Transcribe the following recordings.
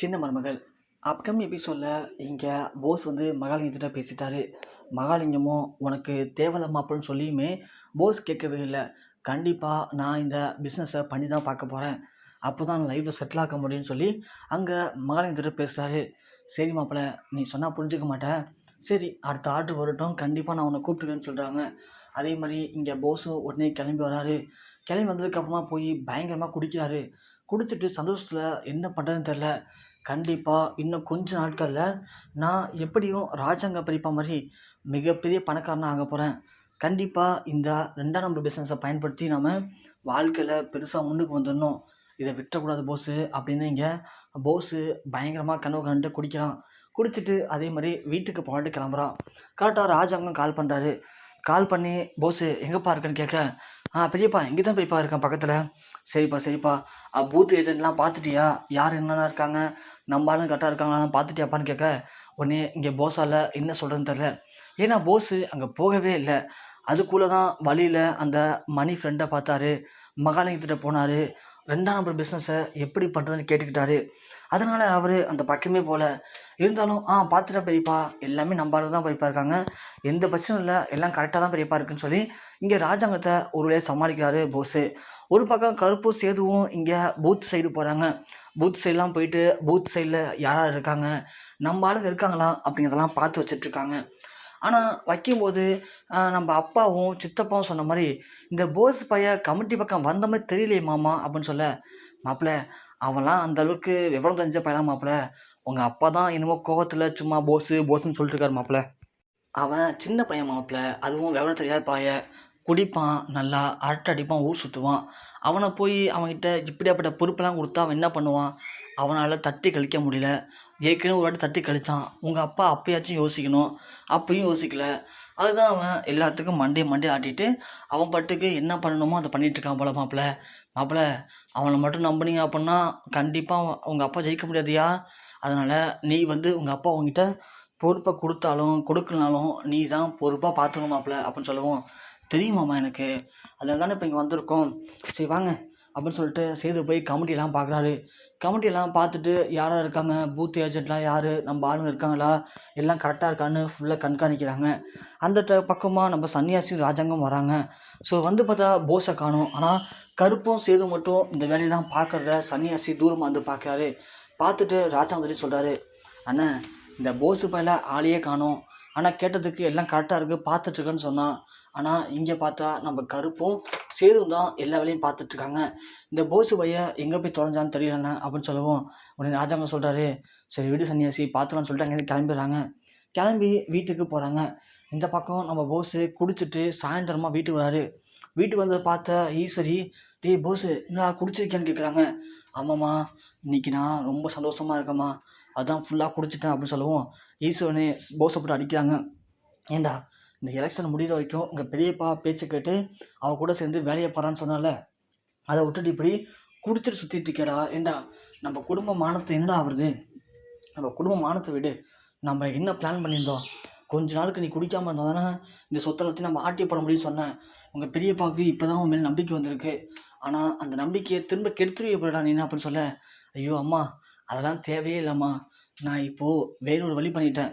சின்ன மருமகள் அப்கமிங் எபிசோடில் இங்கே போஸ் வந்து மகாலிங்கத்திட்ட பேசிட்டாரு. மகாலிங்கமும் உனக்கு தேவையில்லாம அப்படின்னு சொல்லியுமே போஸ் கேட்கவே இல்லை. கண்டிப்பாக நான் இந்த பிஸ்னஸை பண்ணி தான் பார்க்க போகிறேன், அப்போ தான் லைஃப்பில் செட்டில் ஆக முடியும்னு சொல்லி அங்கே மகாலிங்கத்திட்ட பேசுகிறாரு. சரி மாப்பிள்ள, நீ சொன்னால் புரிஞ்சுக்க மாட்டேன், சரி அடுத்த ஆர்டர் வரட்டும், கண்டிப்பாக நான் உன்னை கூப்பிட்டுருக்கேன்னு சொல்கிறாங்க. அதே மாதிரி இங்கே போஸும் உடனே கிளம்பி வராரு. கிளம்பி வந்ததுக்கப்புறமா போய் பயங்கரமாக குடிக்கிறாரு. குடிச்சிட்டு சந்தோஷத்தில் என்ன பண்ணுறதுன்னு தெரில. கண்டிப்பாக இன்னும் கொஞ்ச நாட்களில் நான் எப்படியும் ராஜாங்க பெரியப்பா மாதிரி மிகப்பெரிய பணக்காரனாக ஆக போகிறேன். கண்டிப்பாக இந்த 2ஆம் நம்பர் பிஸ்னஸை பயன்படுத்தி நம்ம வாழ்க்கையில் பெருசாக முன்னுக்கு வந்துடணும், இதை விட்டுறக்கூடாது போஸு அப்படின்னு இங்கே போஸு பயங்கரமாக கனவு கண்டு குடிக்கிறான். குடிச்சிட்டு அதே மாதிரி வீட்டுக்கு போயிட்டு கிளம்புறான். கரெக்டாக ராஜாங்கம் கால் பண்ணுறாரு. கால் பண்ணி போஸு எங்கேப்பா இருக்கேன்னு கேட்க, பெரியப்பா இங்கே தான் பெரியப்பா இருக்கேன் பக்கத்தில். சரிப்பா பூத் ஏஜென்ட்லாம் பார்த்துட்டியா, யார் என்னென்ன இருக்காங்க, நம்ம ஆளுங்க கரெக்டாக இருக்காங்களான்னு பார்த்துட்டியாப்பான்னு கேட்க, உடனே இங்கே போஸால் என்ன சொல்கிறதுன்னு தெரில. ஏன்னா போஸு அங்கே போகவே இல்லை. அதுக்குள்ளே தான் வழியில் அந்த மணி ஃப்ரெண்டை பார்த்தாரு. மகாலிங்கத்திட்ட போனார். 2ஆம் நம்பர் பிஸ்னஸை எப்படி பண்ணுறதுன்னு கேட்டுக்கிட்டாரு. அதனால் அவர் அந்த பக்கமே போகல. இருந்தாலும் பார்த்துட்டேன் பெரியப்பா, எல்லாமே நம்ம ஆளுங்க தான் பெரியப்பா இருக்காங்க, எந்த பிரச்சனையும் இல்லை, எல்லாம் கரெக்டாக தான் பெரியப்பா இருக்குன்னு சொல்லி இங்கே ராஜாங்கத்தை ஒரு வழியாக சமாளிக்கிறாரு போஸு. ஒரு பக்கம் கருப்பு சேதுவும் இங்கே பூத் சைடு போகிறாங்க. பூத் சைடெலாம் போயிட்டு பூத் சைடில் யாரார் இருக்காங்க, நம்ம ஆளுங்க இருக்காங்களா அப்படிங்கிறதெல்லாம் பார்த்து வச்சிட்ருக்காங்க. ஆனால் வைக்கும்போது நம்ம அப்பாவும் சித்தப்பாவும் சொன்ன மாதிரி இந்த போஸ் பையன் கமிட்டி பக்கம் வந்த மாதிரி தெரியலையே மாமா அப்படின்னு சொல்ல, மாப்பிள்ள அவன்லாம் அந்தளவுக்கு விவரம் தெரிஞ்ச பையலாம் மாப்பிள்ள, உங்கள் அப்பா தான் என்னமோ கோவத்தில் சும்மா போஸுன்னு சொல்லிட்டு இருக்காரு மாப்பிள்ள. அவன் சின்ன பையன் மாப்பிள்ள, அதுவும் விவரம் தெரியாத பையன், குடிப்பான், நல்லா அரட்டை அடிப்பான், ஊர் சுற்றுவான். அவனை போய் அவன்கிட்ட இப்படியாப்பட்ட பொறுப்பெல்லாம் கொடுத்தா அவன் என்ன பண்ணுவான்? அவனால் தட்டி கழிக்க முடியல. ஏற்கனவே ஒரு வாட்டி தட்டி கழித்தான். உங்கள் அப்பா அப்பயாச்சும் யோசிக்கணும், அப்பயும் யோசிக்கல. அதுதான் அவன் எல்லாத்துக்கும் மண்டே ஆட்டிட்டு அவன் பாட்டுக்கு என்ன பண்ணணுமோ அதை பண்ணிகிட்ருக்கான் போல மாப்பிள்ள அவனை மட்டும் நம்பினீங்க அப்படின்னா கண்டிப்பாக உங்கள் அப்பா ஜெயிக்க முடியாதுயா. அதனால் நீ வந்து உங்கள் அப்பா உங்ககிட்ட பொறுப்பை கொடுத்தாலும் கொடுக்கலனாலும் நீ தான் பொறுப்பாக பார்த்துக்கணும் மாப்பிள்ள அப்படின்னு சொல்லவும், தெரியுமாம்மா எனக்கு, அதில் தானே இப்போ இங்கே வந்திருக்கோம், சரி வாங்க அப்படின்னு சொல்லிட்டு சேது போய் கமிட்டியெல்லாம் பார்க்குறாரு. கமிட்டியெல்லாம் பார்த்துட்டு யாராக இருக்காங்க, பூத் ஏஜென்ட்லாம் யார், நம்ம ஆளுங்க இருக்காங்களா, எல்லாம் கரெக்டாக இருக்கான்னு ஃபுல்லாக கண்காணிக்கிறாங்க. அந்த பக்கமாக நம்ம சன்னியாசி ராஜாங்கம் வராங்க. ஸோ வந்து பார்த்தா போஸை காணும். ஆனால் கருப்பும் சேது மட்டும் இந்த வேலையெல்லாம் பார்க்குறத சன்னியாசி தூரமாக வந்து பார்க்குறாரு. பார்த்துட்டு ராஜாங்க சொல்கிறாரு, அண்ணன் இந்த போஸு பையில ஆளையே காணும், ஆனால் கேட்டதுக்கு எல்லாம் கரெக்டாக இருக்குது பார்த்துட்ருக்கேன்னு சொன்னான். ஆனால் இங்கே பார்த்தா நம்ம கருப்பும் சேதும் தான் எல்லா வேலையும் பார்த்துட்ருக்காங்க. இந்த போஸு பையன் எங்கே போய் தொலைஞ்சான்னு தெரியலண்ணே அப்படின்னு சொல்லவும், உடனே ராஜாங்க சொல்கிறாரு, சரி விடு சன்னியாசி பார்த்துக்கலான்னு சொல்லிட்டு அங்கேருந்து கிளம்பிடுறாங்க. கிளம்பி வீட்டுக்கு போகிறாங்க. இந்த பக்கம் நம்ம போஸு குடிச்சிட்டு சாயந்தரமாக வீட்டுக்கு வராரு. வீட்டுக்கு வந்ததை பார்த்த ஈஸ்வரி, டேய் போஸு என்னடா குடிச்சிருக்கேன்னு கேட்குறாங்க. ஆமாம்மா, இன்றைக்கி நான் ரொம்ப சந்தோஷமாக இருக்கேம்மா, அதான் ஃபுல்லாக குடிச்சிட்டேன் அப்படின்னு சொல்லவும், ஈஸ்வரனே போஸை போட்டு அடிக்கிறாங்க. ஏண்டா இந்த எலெக்ஷன் முடிகிற வரைக்கும் உங்கள் பெரியப்பா பேச்சு கேட்டு அவள் கூட சேர்ந்து வேலையை போகிறான்னு சொன்னால, அதை விட்டுட்டு இப்படி குடிச்சிட்டு சுற்றிட்டு இருக்கேடா. ஏண்டா நம்ம குடும்ப மானத்தை என்னடா ஆகுறது, நம்ம குடும்ப மானத்தை விடு, நம்ம என்ன பிளான் பண்ணியிருந்தோம், கொஞ்ச நாளுக்கு நீ குடிக்காமல் இருந்தால் தானே இந்த சொத்தை வச்சு நம்ம ஆட்டிய போட முடியும்னு சொன்னேன். உங்கள் பெரியப்பாவுக்கு இப்போ தான் உன் மேலே நம்பிக்கை வந்திருக்கு, ஆனால் அந்த நம்பிக்கையை திரும்ப கெடுத்துருவே போடா நீ அப்படின்னு சொல்ல, ஐயோ அம்மா அதெல்லாம் தேவையே இல்லைம்மா, நான் இப்போது வேறொரு வழி பண்ணிட்டேன்,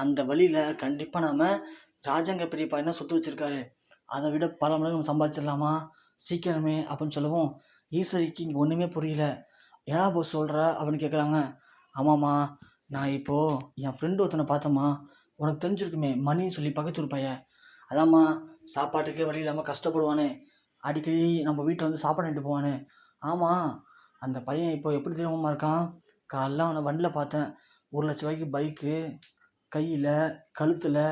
அந்த வழியில் கண்டிப்பாக நாம் ராஜாங்க பெரியப்பா என்ன சொத்து வச்சுருக்காரு அதை விட பல மடங்கு நம்ம சம்பாதிச்சிடலாமா சீக்கிரமே அப்படின்னு சொல்லவும், ஈஸ்வரிக்கு இங்கே ஒன்றுமே புரியல. ஏன்னா போஸ் சொல்கிற அப்படின்னு கேட்குறாங்க. ஆமாம்மா, நான் இப்போது என் ஃப்ரெண்டு ஒருத்தனை பார்த்தம்மா, உனக்கு தெரிஞ்சிருக்குமே மணின்னு சொல்லி பக்கத்து ஊர் பையன், அதாம்மா சாப்பாட்டுக்கே வழி இல்லாமல் கஷ்டப்படுவானே, அடிக்கடி நம்ம வீட்டில் வந்து சாப்பாடு வாங்கிட்டு போவானே. ஆமாம், அந்த பையன் இப்போ எப்படி தெரியுமா இருக்கான், காலைல அவனை வண்டியில் பார்த்தேன், 1,00,000 ரூபாய்க்கு பைக்கு, கையில் கழுத்தில்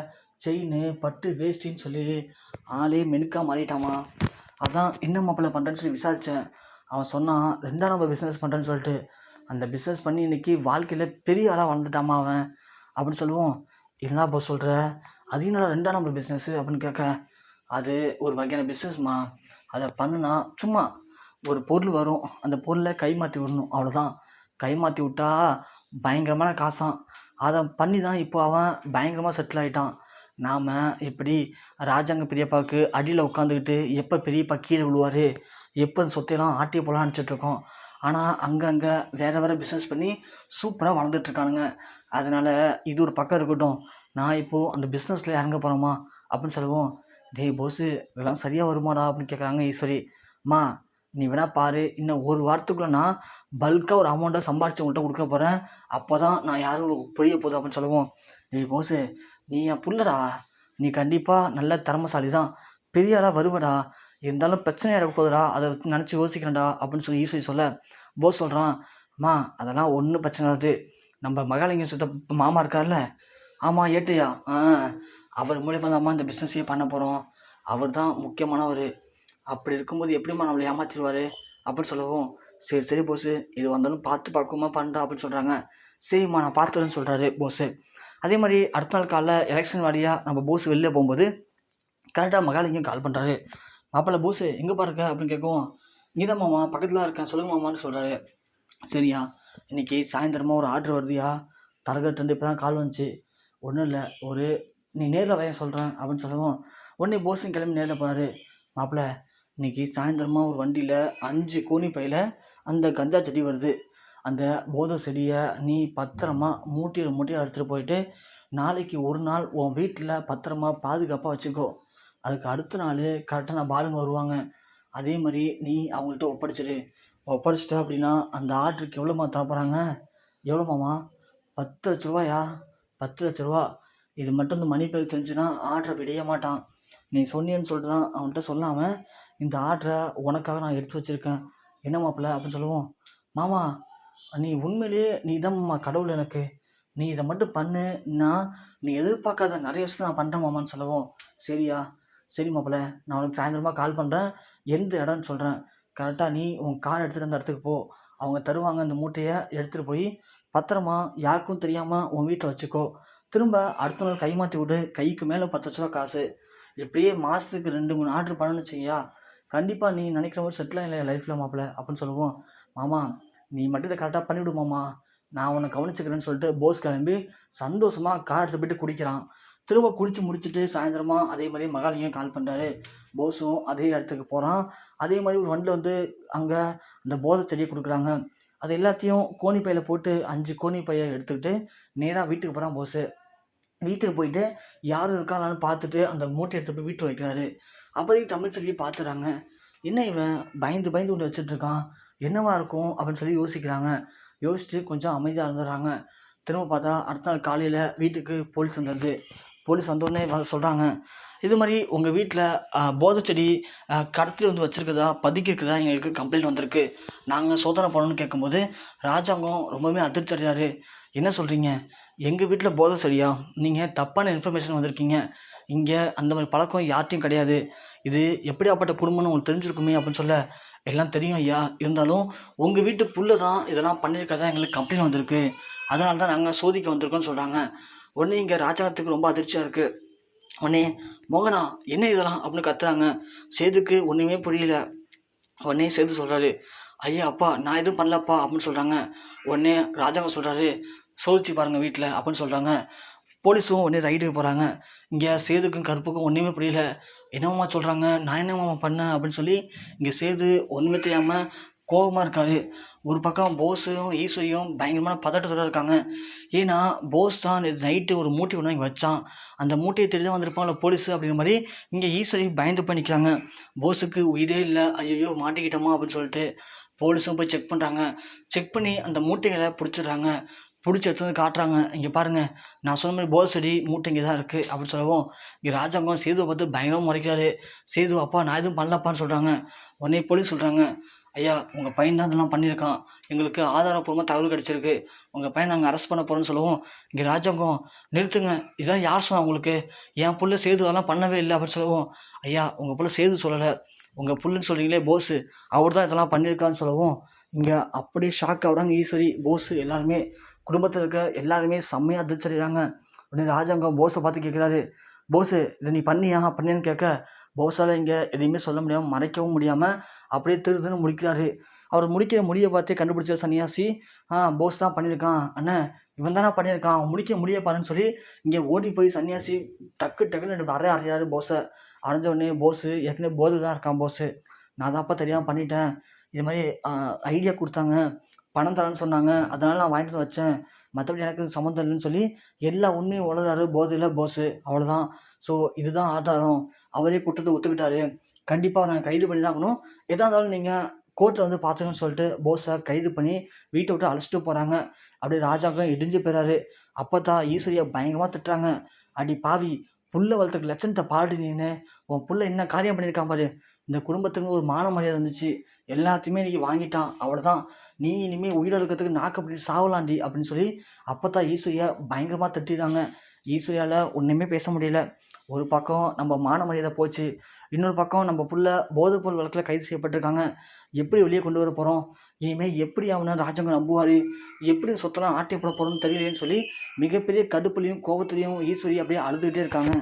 செயின், பட்டு வேஷ்டின்னு சொல்லி ஆளே மெனுக்காக மாறிட்டாமா. அதான் என்ன மாப்பிள்ளை பண்ணுறேன்னு சொல்லி விசாரித்தேன். அவன் சொன்னான் 2ஆம் நம்பர் பிஸ்னஸ் பண்ணுறேன்னு சொல்லிட்டு, அந்த பிஸ்னஸ் பண்ணி இன்றைக்கி வாழ்க்கையில் பெரிய ஆளாக வளர்ந்துட்டாமா அவன் அப்படின்னு சொல்லுவோம். என்ன போஸ் சொல்கிற, அது என்னடா 2ஆம் நம்பர் பிஸ்னஸ்ஸு அப்படின்னு கேட்க, அது ஒரு வகையான பிஸ்னஸ்மா, அதை பண்ணுனா சும்மா ஒரு பொருள் வரும், அந்த பொருளை கை மாற்றி விடணும், அவ்வளோதான். கை மாற்றி விட்டா பயங்கரமான காசாம், அதை பண்ணி தான் இப்போ அவன் பயங்கரமாக செட்டில் ஆகிட்டான். நாம் இப்படி ராஜாங்க பெரியப்பாவுக்கு அடியில் உட்காந்துக்கிட்டு எப்போ பெரியப்பா கீழே விழுவார், எப்போ அந்த சொத்தையெல்லாம் ஆட்டி போகலான்னு நினச்சிட்ருக்கோம். ஆனால் அங்கங்கே வேறு பிஸ்னஸ் பண்ணி சூப்பராக வளர்ந்துட்டுருக்கானுங்க. அதனால் இது ஒரு பக்கம் இருக்கட்டும், நான் இப்போது அந்த பிஸ்னஸில் இறங்க போகிறோமா அப்படின்னு சொல்லவும், டேய் போஸு இதெல்லாம் சரியாக வருமாடா அப்படின்னு கேட்குறாங்க ஈஸ்வரி. அம்மா நீ வேணா பாரு, இன்னும் ஒரு வாரத்துக்குள்ளே நான் பல்காக ஒரு அமௌண்ட்டை சம்பாரித்து உங்கள்கிட்ட கொடுக்க போகிறேன், அப்போ தான் நான் யாரும் உங்களுக்கு புரிய போகுது அப்படின்னு சொல்லவும், டேய் போஸு நீ என் புள்ளடா, நீ கண்டிப்பாக நல்ல திறமைசாலி தான், பெரிய ஆளாக வருவடா, இருந்தாலும் பிரச்சனையாக இருக்க போகுதுடா, அதை நினச்சி யோசிக்கிறேன்டா அப்படின்னு சொல்லி ஈஸ்வரி சொல்ல, போஸ் சொல்கிறான், அம்மா அதெல்லாம் ஒன்றும் பிரச்சனை இருக்காது, நம்ம மகாலிங்கம் சுத்த மாமா இருக்கார்ல, ஆமாம் ஏட்டையா, அவர் மூலியமாக தான் அம்மா இந்த பிஸ்னஸையே பண்ண போகிறோம், அவர் தான் முக்கியமானவர், அப்படி இருக்கும்போது எப்படிம்மா நம்மளை ஏமாற்றிடுவார் அப்படின்னு சொல்லவும், சரி சரி போஸு இது வந்தாலும் பார்த்து பார்க்குமா பண்ணுறா அப்படின்னு சொல்கிறாங்க. சரிம்மா நான் பார்த்துறேன்னு சொல்கிறாரு போஸு. அதே மாதிரி அடுத்த நாள் காலைல எலெக்ஷன் வாரியாக நம்ம போஸ் வெளில போகும்போது கரெக்டாக மகாலிங்கம் கால் பண்ணுறாரு. மாப்பிள்ளை போஸு எங்கே பாருக்க அப்படின்னு கேட்கவும், நீதான் மாமா பக்கத்தில் இருக்கேன் சொல்லுங்க மாமான்னு சொல்கிறாரு. சரியா இன்றைக்கி சாயந்தரமாக ஒரு ஆர்டர் வருதுயா, தரகட்டு இப்போ தான் கால் வந்துச்சு, ஒன்றும் இல்லை ஒரு நீ நேரில் வய சொல்கிறேன் அப்படின்னு சொல்லவும், உடனே போஸும் கிளம்பி நேரில் போகிறாரு. மாப்பிள்ளை இன்றைக்கி சாயந்தரமாக ஒரு வண்டியில் 5 கோணி பையில் அந்த கஞ்சா செடி வருது, அந்த போதை செடியை நீ பத்திரமா மூட்டையில் எடுத்துகிட்டு போயிட்டு நாளைக்கு ஒரு நாள் உன் வீட்டில் பத்திரமா பாதுகாப்பாக வச்சுக்கோ, அதுக்கு அடுத்த நாள் கரெக்டாக நான் பாலுங்க வருவாங்க, அதே மாதிரி நீ அவங்கள்ட்ட ஒப்படைச்சிட்ட அப்படின்னா அந்த ஆர்டருக்கு எவ்வளோமா தரப்போகிறாங்க, எவ்வளோமாம்மா 10 லட்ச ரூபாயா, 10 லட்ச ரூபா, இது மட்டும் இந்த மணி பேர் தெரிஞ்சுன்னா ஆர்டரை விடைய மாட்டான், நீ சொன்னியன்னு சொல்லிட்டு தான் அவன்கிட்ட சொல்லாமல் இந்த ஆர்டரை உனக்காக நான் எடுத்து வச்சுருக்கேன், என்ன மாப்பிள்ள அப்படின்னு சொல்லுவோம். மாமா நீ உண்மையிலேயே நீ தான் மாமா கடவுள், எனக்கு நீ இதை மட்டும் பண்ணு, நீ எதிர்பார்க்காத நிறைய விஷயத்தை நான் பண்ணுறேன் மாமான்னு சொல்லவும், சரியா சரி மாப்பிள்ள நான் உனக்கு சாயந்தரமாக கால் பண்ணுறேன், எந்த இடம்னு சொல்கிறேன், கரெக்டாக நீ உன் கார் எடுத்துகிட்டு அந்த இடத்துக்கு போ, அவங்க தருவாங்க அந்த மூட்டையை எடுத்துகிட்டு போய் பத்திரமா யாருக்கும் தெரியாமல் உன் வீட்டில் வச்சுக்கோ, திரும்ப அடுத்த நாள் கை மாற்றி விடு, கைக்கு மேலே 10 லட்ச ரூபா காசு, இப்படியே மாதத்துக்கு 2-3 ஆர்டர் பண்ணணும்னு வச்சுக்கியா, கண்டிப்பாக நீ நினைக்கிற மாதிரி செட்டில் இல்லை லைஃப்பில் மாப்பிள்ள அப்படின்னு சொல்லுவோம். மாமா நீ மட்டும் இதை கரெக்டாக பண்ணிவிடு மாமா, நான் உன்னை கவனிச்சுக்கிறேன்னு சொல்லிட்டு போஸ் கிளம்பி சந்தோஷமாக கார் எடுத்து போய்ட்டு குடிக்கிறான். திரும்ப குடித்து முடிச்சுட்டு சாயந்தரமாக அதே மாதிரி மகாலிங்கம் கால் பண்ணுறாரு. போஸும் அதே இடத்துக்கு போகிறான். அதே மாதிரி ஒரு வண்டியில் வந்து அங்கே அந்த போதை செடியை கொடுக்குறாங்க, அது எல்லாத்தையும் கோணி பையில் போட்டு 5 கோணி பையை எடுத்துக்கிட்டு நேராக வீட்டுக்கு போகிறான் போஸு. வீட்டுக்கு போயிட்டு யாரும் இருக்காங்களான்னு பார்த்துட்டு அந்த மூட்டை எடுத்து போய் வீட்டில் வைக்கிறாரு. அப்போதைக்கு தமிழ்ச்செல்வி பார்த்துறாங்க, என்ன இவன் பயந்து ஒன்று வச்சிட்ருக்கான், என்னவா இருக்கும் அப்படின்னு சொல்லி யோசிக்கிறாங்க. யோசிச்சுட்டு கொஞ்சம் அமைதியாக இருந்துடுறாங்க. திரும்ப பார்த்தா அடுத்த நாள் காலையில் வீட்டுக்கு போலீஸ் வந்துடுது. போலீஸ் வந்தோடனே சொல்கிறாங்க, இது மாதிரி உங்கள் வீட்டில் போதை செடி கடத்தி வந்து வச்சுருக்குதா பதுக்கிருக்குதா எங்களுக்கு கம்ப்ளைண்ட் வந்திருக்கு, நாங்கள் சோதனை பண்ணணும்னு கேட்கும்போது ராஜாங்கம் ரொம்பவுமே அதிர்ச்சி அடைகிறாரு. என்ன சொல்கிறீங்க, எங்கள் வீட்டில் போதை செடியா, நீங்கள் தப்பான இன்ஃபர்மேஷன் வந்திருக்கீங்க, இங்கே அந்த மாதிரி பழக்கம் யார்ட்டையும் கிடையாது, இது எப்படியாப்பட்ட குடும்பம்னு உங்களுக்கு தெரிஞ்சிருக்குமே அப்படின்னு சொல்ல, எல்லாம் தெரியும் ஐயா, இருந்தாலும் உங்கள் வீட்டு புள்ள தான் இதெல்லாம் பண்ணியிருக்கதா எங்களுக்கு கம்ப்ளைண்ட் வந்திருக்கு, அதனால தான் நாங்கள் சோதிக்க வந்திருக்கோன்னு சொல்கிறாங்க. உடனே இங்கே ராஜாங்கத்துக்கு ரொம்ப அதிர்ச்சியாக இருக்குது. உடனே மோகனா என்ன இதெல்லாம் அப்படின்னு கத்துறாங்க. சேதுக்கு ஒன்றுமே புரியல. உடனே சேது சொல்கிறாரு, ஐயா அப்பா நான் எதுவும் பண்ணலப்பா அப்படின்னு சொல்கிறாங்க. உடனே ராஜாங்க சொல்கிறாரு, சோதிச்சு பாருங்கள் வீட்டில் அப்படின்னு சொல்கிறாங்க. போலீஸும் உடனே ரைடுக்கு போகிறாங்க. இங்கே சேதுக்கும் கருப்புக்கும் ஒன்றுமே புரியல. என்னம்மா சொல்கிறாங்க, நான் என்னம்மா பண்ணேன் அப்படின்னு சொல்லி இங்கே சேது ஒன்றுமே தெரியாமல் கோபமாக இருக்கார். ஒரு பக்கம் போஸும் ஈஸ்வரியும் பயங்கரமான பதட்டத்தோடு இருக்காங்க. ஏன்னா போஸ் தான் இது நைட்டு ஒரு மூட்டை ஒன்று இங்கே வச்சான், அந்த மூட்டையை தேடி தான் வந்திருப்பாங்கள போலீஸு அப்படிங்கிற மாதிரி இங்கே ஈஸ்வரி பயந்து போய் நிற்கிறாங்க. போஸுக்கு உயிரே இல்லை, ஐயோ மாட்டிக்கிட்டோமா அப்படின்னு சொல்லிட்டு போலீஸும் போய் செக் பண்ணுறாங்க. செக் பண்ணி அந்த மூட்டைகளை பிடிச்சிடுறாங்க. பிடிச்சி எடுத்து வந்து காட்டுறாங்க. இங்கே பாருங்கள், நான் சொன்ன மாதிரி போதை செடி மூட்டை இங்கே தான் இருக்குது அப்படின்னு சொல்லவும் இங்கே ராஜாங்கம் சேதுவை பார்த்து பயங்கரமாக முறைக்கிறாரு. சேது அப்பா நான் எதுவும் பண்ணலப்பான்னு சொல்கிறாங்க. உடனே போலீஸ் சொல்கிறாங்க, ஐயா உங்கள் பையன் தான் இதெல்லாம் பண்ணியிருக்கான், எங்களுக்கு ஆதாரப்பூர்வமாக தகவல் கிடச்சிருக்கு, உங்கள் பையன் நாங்கள் அரெஸ்ட் பண்ண போகிறோன்னு சொல்லவும் இங்கே ராஜாங்கம் நிறுத்துங்க, இதெல்லாம் யார் சொன்னா உங்களுக்கு, என் புள்ள சேது அதெல்லாம் பண்ணவே இல்லை அப்படின்னு சொல்லவும், ஐயா உங்கள் புள்ள சேது சொல்லலை, உங்கள் புள்ளுன்னு சொல்கிறீங்களே போஸு அவர் தான் இதெல்லாம் பண்ணியிருக்கான்னு சொல்லவும் இங்கே அப்படியே ஷாக் ஆகுறாங்க ஈஸ்வரி, போஸு எல்லாருமே, குடும்பத்தில் இருக்கிற எல்லாருமே செம்மையாக அதிர்ச்சி அடைகிறாங்க. உடனே ராஜாங்கம் போஸை பார்த்து கேட்குறாரு, போஸு இதை நீ பண்ணியா பண்ணியான்னு கேட்க போஸால் இங்கே எதையுமே சொல்ல முடியாமல் மறைக்கவும் முடியாமல் அப்படியே திருதுன்னு முடிக்கிறாரு. அவர் முடிக்கிற முடியை பார்த்தே கண்டுபிடிச்ச சன்னியாசி, போஸ் தான் பண்ணியிருக்கான் அண்ணே, இவன் தானே பண்ணியிருக்கான், முடிக்க முடிய பாருன்னு சொல்லி இங்கே ஓடி போய் சன்னியாசி டக்கு டக்குன்னு ரெண்டு அறையாரு போஸை. அரைஞ்ச உடனே போஸு ஏற்கனவே போதில் தான் இருக்கான் போஸு. நான் தான்ப்பா தெரியாமல் பண்ணிட்டேன், இது மாதிரி ஐடியா கொடுத்தாங்க, பணம் தரேன்னு சொன்னாங்க, அதனால் நான் வாங்கிட்டு வந்து வச்சேன், மற்றபடி எனக்கு சம்மந்தம் இல்லைன்னு சொல்லி எல்லா உண்மையும் உளறாரு போதையில் போஸு. அவ்வளோதான். ஸோ இதுதான் ஆதாரம். அவரே குற்றத்தை ஒத்துக்கிட்டாரு. கண்டிப்பாக நாங்கள் கைது பண்ணி தான் ஆகணும். எதாக இருந்தாலும் நீங்கள் கோர்ட்டில் வந்து பார்த்துக்கன்னு சொல்லிட்டு போஸை கைது பண்ணி வீட்டை விட்டு அழைச்சிட்டு போகிறாங்க. அப்படியே ராஜாக்களும் இடிஞ்சு போயிறாரு. அப்போ தான் ஈஸ்வரியை பயங்கரமாக திட்டுறாங்க. அடி பாவி, புள்ள வளர்த்துக்கு லட்சணத்தை பாடு நீனு, உன் புள்ள என்ன காரியம் பண்ணியிருக்கான் பாரு, இந்த குடும்பத்துக்கு ஒரு மான மரியாதை இருந்துச்சு, எல்லாத்தையுமே நீ வாங்கிட்டான், அவ்வளோதான், நீ இனிமேல் உயிரை இருக்கிறதுக்கு நாக்கு அப்படி சாவலாண்டி அப்படின்னு சொல்லி அப்போ தான் ஈஸ்வரியா பயங்கரமாக திட்டிடுறாங்க. ஈஸ்வரியால் ஒன்றுமே பேச முடியல. ஒரு பக்கம் நம்ம மான மரியாதை போச்சு, இன்னொரு பக்கம் நம்ம புள்ள போதைப்பொருள் வழக்கில் கைது செய்யப்பட்டிருக்காங்க. எப்படி வெளியே கொண்டு வர போகிறோம், இனிமேல் எப்படி அவனை ராஜாங்க நம்புவார், எப்படி சொத்தெல்லாம் ஆட்டி போட போகிறோம்னு தெரியலேன்னு சொல்லி மிகப்பெரிய கடுப்புலையும் கோபத்துலையும் ஈஸ்வரி அப்படியே அழுதுகிட்டே இருக்காங்க.